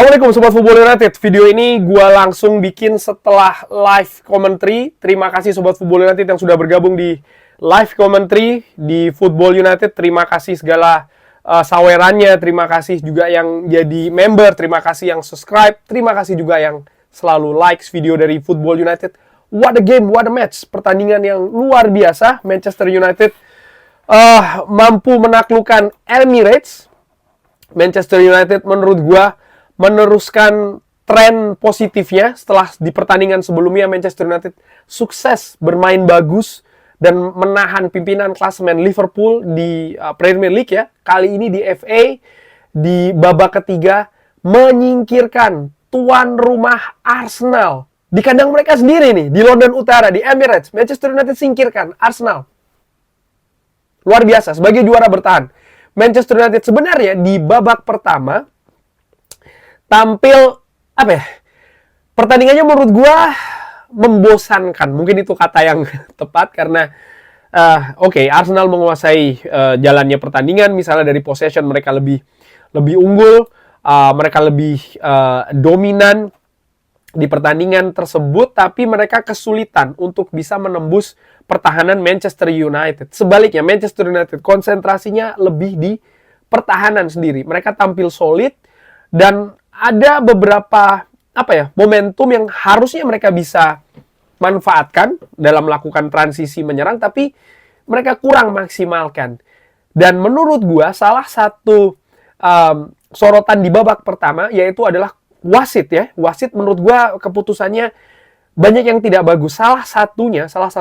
Assalamualaikum Sobat Football United. Video ini gue langsung bikin setelah live commentary. Terima kasih Sobat Football United yang sudah bergabung di live commentary di Football United. Terima kasih segala sawerannya. Terima kasih juga yang jadi member. Terima kasih yang subscribe. Terima kasih juga yang selalu likes video dari Football United. What a game, what a match. Pertandingan yang luar biasa. Manchester United mampu menaklukkan Emirates. Manchester United menurut gue meneruskan tren positifnya setelah di pertandingan sebelumnya Manchester United sukses bermain bagus dan menahan pimpinan klasemen Liverpool di Premier League ya. Kali ini di FA di babak ketiga menyingkirkan tuan rumah Arsenal di kandang mereka sendiri nih, di London Utara, di Emirates. Manchester United singkirkan Arsenal. Luar biasa sebagai juara bertahan. Manchester United sebenarnya di babak pertama tampil pertandingannya menurut gua membosankan. Mungkin itu kata yang tepat karena Arsenal menguasai jalannya pertandingan. Misalnya dari possession mereka lebih unggul, mereka lebih dominan di pertandingan tersebut, tapi mereka kesulitan untuk bisa menembus pertahanan Manchester United. Sebaliknya Manchester United konsentrasinya lebih di pertahanan sendiri. Mereka tampil solid dan ada beberapa momentum yang harusnya mereka bisa manfaatkan dalam melakukan transisi menyerang, tapi mereka kurang maksimalkan. Dan menurut gua salah satu sorotan di babak pertama yaitu adalah wasit ya. Wasit menurut gua keputusannya banyak yang tidak bagus. Salah satu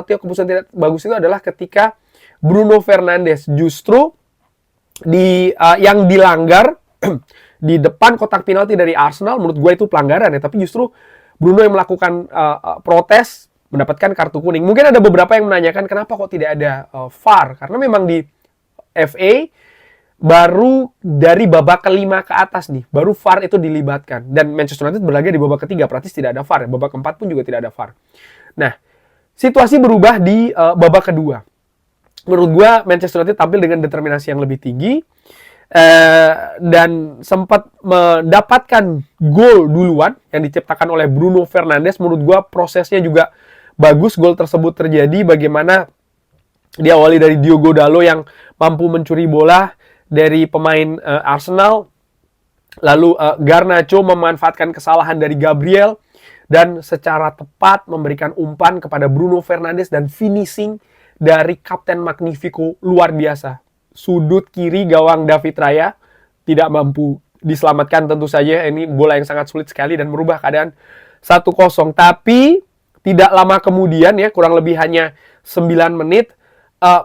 keputusan tidak bagus itu adalah ketika Bruno Fernandes justru yang dilanggar di depan kotak penalti dari Arsenal. Menurut gue itu pelanggaran ya, tapi justru Bruno yang melakukan protes mendapatkan kartu kuning. Mungkin ada beberapa yang menanyakan kenapa kok tidak ada VAR, karena memang di FA baru dari babak kelima ke atas nih, baru VAR itu dilibatkan. Dan Manchester United berlaga di babak ketiga, praktis tidak ada VAR. Babak keempat pun juga tidak ada VAR. Nah, situasi berubah di babak kedua. Menurut gue Manchester United tampil dengan determinasi yang lebih tinggi. Dan sempat mendapatkan gol duluan yang diciptakan oleh Bruno Fernandes. Menurut gua prosesnya juga bagus. Gol tersebut terjadi bagaimana diawali dari Diogo Dalot yang mampu mencuri bola dari pemain Arsenal, lalu Garnacho memanfaatkan kesalahan dari Gabriel dan secara tepat memberikan umpan kepada Bruno Fernandes, dan finishing dari Kapten Magnifico luar biasa. Sudut kiri gawang David Raya tidak mampu diselamatkan tentu saja. Ini bola yang sangat sulit sekali dan merubah keadaan 1-0. Tapi tidak lama kemudian ya, kurang lebih hanya 9 menit,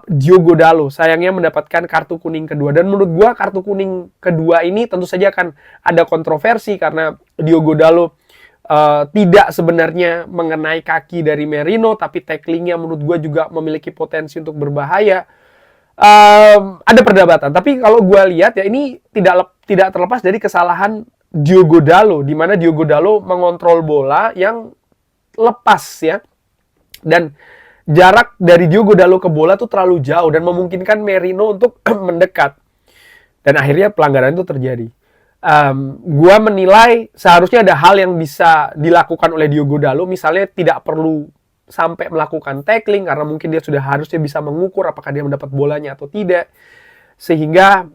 Diogo Dalot sayangnya mendapatkan kartu kuning kedua. Dan menurut gua kartu kuning kedua ini tentu saja akan ada kontroversi karena Diogo Dalot tidak sebenarnya mengenai kaki dari Merino, tapi tacklingnya menurut gua juga memiliki potensi untuk berbahaya. Ada perdebatan, tapi kalau gue lihat ya ini tidak terlepas dari kesalahan Diogo Dalot, di mana Diogo Dalot mengontrol bola yang lepas ya, dan jarak dari Diogo Dalot ke bola tuh terlalu jauh dan memungkinkan Merino untuk mendekat, dan akhirnya pelanggaran itu terjadi. Gue menilai seharusnya ada hal yang bisa dilakukan oleh Diogo Dalot, misalnya tidak perlu sampai melakukan tackling karena mungkin dia sudah harusnya bisa mengukur apakah dia mendapat bolanya atau tidak, sehingga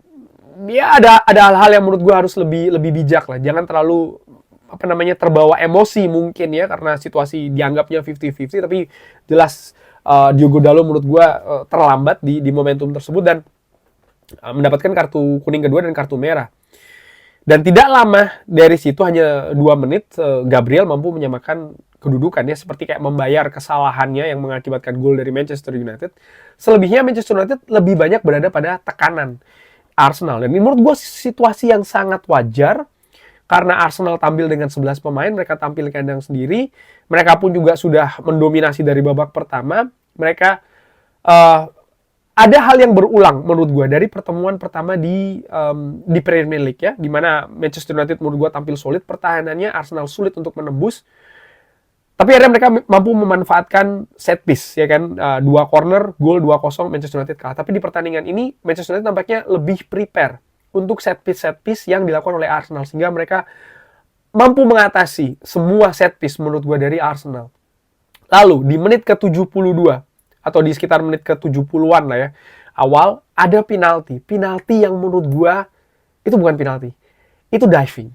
ya ada hal-hal yang menurut gue harus lebih bijak lah, jangan terlalu terbawa emosi mungkin ya, karena situasi dianggapnya 50-50, tapi jelas Diogo Dalot menurut gue terlambat di momentum tersebut dan mendapatkan kartu kuning kedua dan kartu merah. Dan tidak lama dari situ, hanya 2 menit, Gabriel mampu menyamakan kedudukan ya, seperti kayak membayar kesalahannya yang mengakibatkan gol dari Manchester United. Selebihnya Manchester United lebih banyak berada pada tekanan Arsenal. Dan ini menurut gue situasi yang sangat wajar karena Arsenal tampil dengan 11 pemain, mereka tampil kandang sendiri. Mereka pun juga sudah mendominasi dari babak pertama. Mereka ada hal yang berulang menurut gue dari pertemuan pertama di Premier League ya, di mana Manchester United menurut gue tampil solid, pertahanannya Arsenal sulit untuk menembus. Tapi akhirnya mereka mampu memanfaatkan set piece ya kan, 2 corner, gol 2-0, Manchester United kalah. Tapi di pertandingan ini Manchester United nampaknya lebih prepare untuk set piece yang dilakukan oleh Arsenal, sehingga mereka mampu mengatasi semua set piece menurut gue dari Arsenal. Lalu di menit ke-72 atau di sekitar menit ke-70-an lah ya, awal ada penalti. Penalti yang menurut gue itu bukan penalti. Itu diving.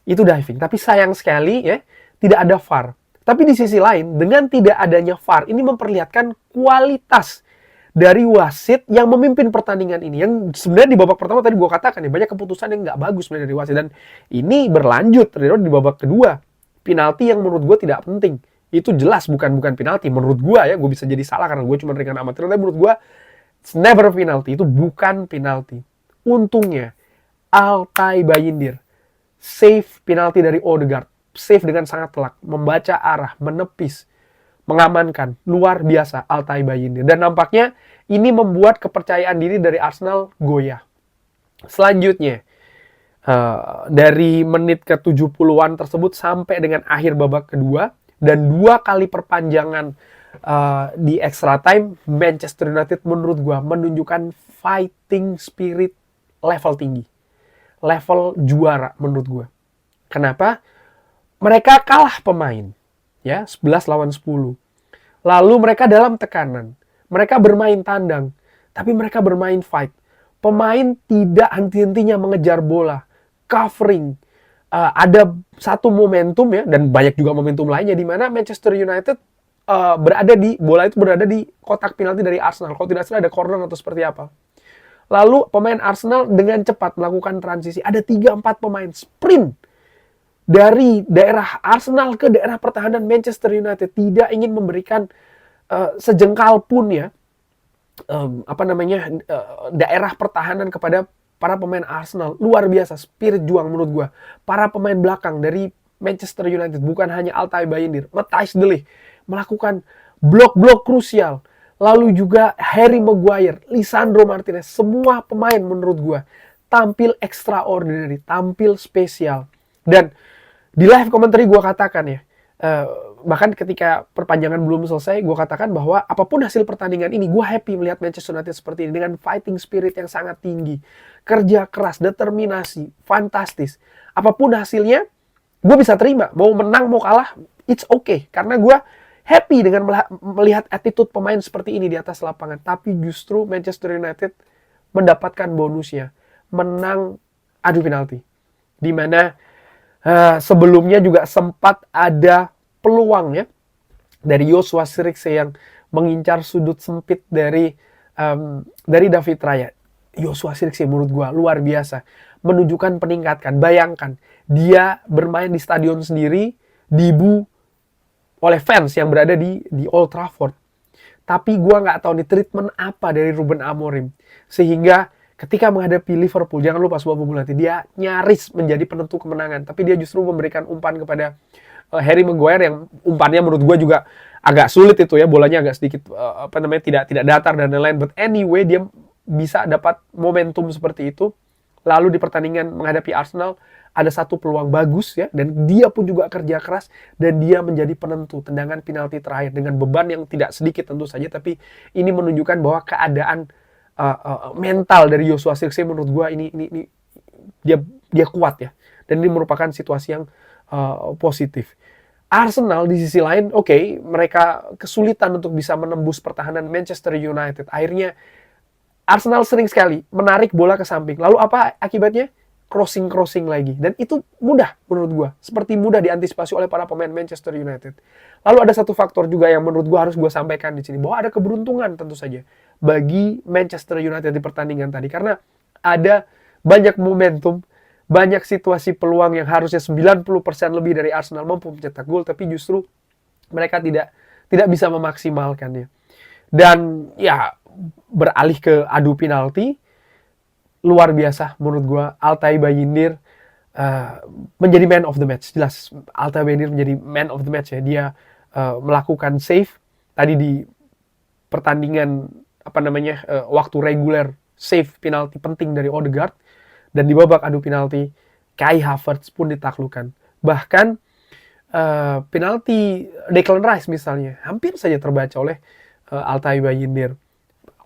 Itu diving. Tapi sayang sekali ya, tidak ada VAR. Tapi di sisi lain, dengan tidak adanya VAR, ini memperlihatkan kualitas dari wasit yang memimpin pertandingan ini. Yang sebenarnya di babak pertama tadi gue katakan ya, banyak keputusan yang nggak bagus sebenarnya dari wasit. Dan ini berlanjut ternyata di babak kedua. Penalti yang menurut gue tidak penting. Itu jelas bukan penalti. Menurut gue ya, gue bisa jadi salah karena gue cuma rekan amatir. Tapi menurut gue, it's never penalti. Itu bukan penalti. Untungnya, Altay Bayindir save penalti dari Odegaard. Save dengan sangat telak, membaca arah, menepis, mengamankan. Luar biasa Altay Bayindir. Dan nampaknya ini membuat kepercayaan diri dari Arsenal goyah. Selanjutnya, dari menit ke-70-an tersebut sampai dengan akhir babak kedua, dan 2 kali perpanjangan di extra time, Manchester United menurut gue menunjukkan fighting spirit level tinggi. Level juara menurut gue. Kenapa? Mereka kalah pemain. Ya, 11 lawan 10. Lalu mereka dalam tekanan. Mereka bermain tandang. Tapi mereka bermain fight. Pemain tidak henti-hentinya mengejar bola. Covering. Ada satu momentum ya, dan banyak juga momentum lainnya di mana Manchester United bola itu berada di kotak penalti dari Arsenal. Kalau tidak salah ada corner atau seperti apa. Lalu pemain Arsenal dengan cepat melakukan transisi. Ada 3-4 pemain sprint dari daerah Arsenal ke daerah pertahanan Manchester United. Tidak ingin memberikan sejengkal pun ya daerah pertahanan kepada para pemain Arsenal. Luar biasa spirit juang menurut gue. Para pemain belakang dari Manchester United, bukan hanya Altay Bayindir, Matthijs de Ligt melakukan blok-blok krusial. Lalu juga Harry Maguire, Lisandro Martinez, semua pemain menurut gue tampil extraordinary, tampil spesial. Dan di live commentary gue katakan ya, bahkan ketika perpanjangan belum selesai, gue katakan bahwa apapun hasil pertandingan ini, gue happy melihat Manchester United seperti ini dengan fighting spirit yang sangat tinggi, kerja keras, determinasi, fantastis. Apapun hasilnya, gue bisa terima. Mau menang, mau kalah, it's okay. Karena gue happy dengan melihat attitude pemain seperti ini di atas lapangan. Tapi justru Manchester United mendapatkan bonusnya. Menang adu penalti. Di mana sebelumnya juga sempat ada peluang ya dari Joshua Zirkzee yang mengincar sudut sempit dari David Raya. Joshua Zirkzee menurut gue luar biasa. Menunjukkan peningkatan. Bayangkan, dia bermain di stadion sendiri, dibu oleh fans yang berada di Old Trafford. Tapi gue nggak tahu nih treatment apa dari Ruben Amorim. Sehingga ketika menghadapi Liverpool, jangan lupa sebuah bola nanti, dia nyaris menjadi penentu kemenangan. Tapi dia justru memberikan umpan kepada Harry Maguire yang umpannya menurut gue juga agak sulit itu ya. Bolanya agak sedikit tidak datar dan lain-lain. But anyway, dia bisa dapat momentum seperti itu. Lalu di pertandingan menghadapi Arsenal, ada satu peluang bagus ya, dan dia pun juga kerja keras, dan dia menjadi penentu tendangan penalti terakhir dengan beban yang tidak sedikit tentu saja, tapi ini menunjukkan bahwa keadaan mental dari Joshua Zirkzee menurut gue ini dia kuat ya, dan ini merupakan situasi yang positif. Arsenal di sisi lain, mereka kesulitan untuk bisa menembus pertahanan Manchester United. Akhirnya Arsenal sering sekali menarik bola ke samping. Lalu apa akibatnya? Crossing lagi. Dan itu mudah menurut gue. Seperti mudah diantisipasi oleh para pemain Manchester United. Lalu ada satu faktor juga yang menurut gue harus gue sampaikan di sini. Bahwa ada keberuntungan tentu saja bagi Manchester United di pertandingan tadi. Karena ada banyak momentum, banyak situasi peluang yang harusnya 90% lebih dari Arsenal mampu mencetak gol. Tapi justru mereka tidak bisa memaksimalkannya. Dan ya beralih ke adu penalti, luar biasa menurut gue. Altay Bayindir menjadi man of the match. Jelas Altay Bayindir menjadi man of the match ya. Dia melakukan save tadi di pertandingan waktu reguler, save penalti penting dari Odegaard, dan di babak adu penalti Kai Havertz pun ditaklukkan. Bahkan penalti Declan Rice misalnya hampir saja terbaca oleh Altay Bayindir.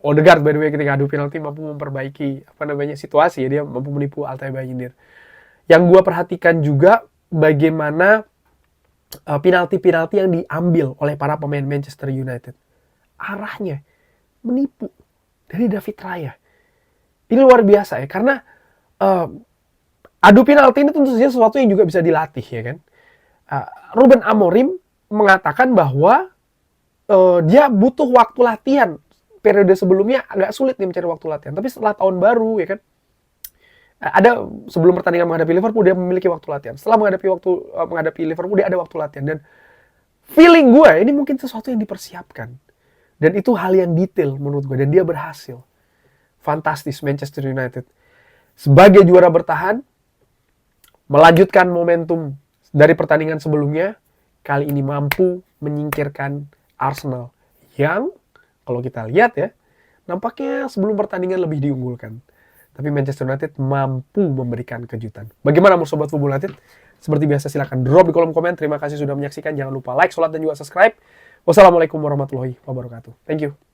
Odegaard by the way ketika adu penalti mampu memperbaiki situasi ya, dia mampu menipu Altay Bayindir. Yang gue perhatikan juga bagaimana penalti-penalti yang diambil oleh para pemain Manchester United. Arahnya menipu dari David Raya. Ini luar biasa ya, karena adu penalti ini tentu saja sesuatu yang juga bisa dilatih ya kan. Ruben Amorim mengatakan bahwa dia butuh waktu latihan. Periode sebelumnya agak sulit nih mencari waktu latihan, tapi setelah tahun baru ya kan, ada sebelum pertandingan menghadapi Liverpool dia memiliki waktu latihan. Setelah menghadapi Liverpool dia ada waktu latihan, dan feeling gue ini mungkin sesuatu yang dipersiapkan. Dan itu hal yang detail menurut gue, dan dia berhasil. Fantastis Manchester United. Sebagai juara bertahan, melanjutkan momentum dari pertandingan sebelumnya, kali ini mampu menyingkirkan Arsenal yang kalau kita lihat ya, nampaknya sebelum pertandingan lebih diunggulkan. Tapi Manchester United mampu memberikan kejutan. Bagaimana menurut Sobat Football United? Seperti biasa silahkan drop di kolom komen. Terima kasih sudah menyaksikan. Jangan lupa like, share, dan juga subscribe. Wassalamualaikum warahmatullahi wabarakatuh. Thank you.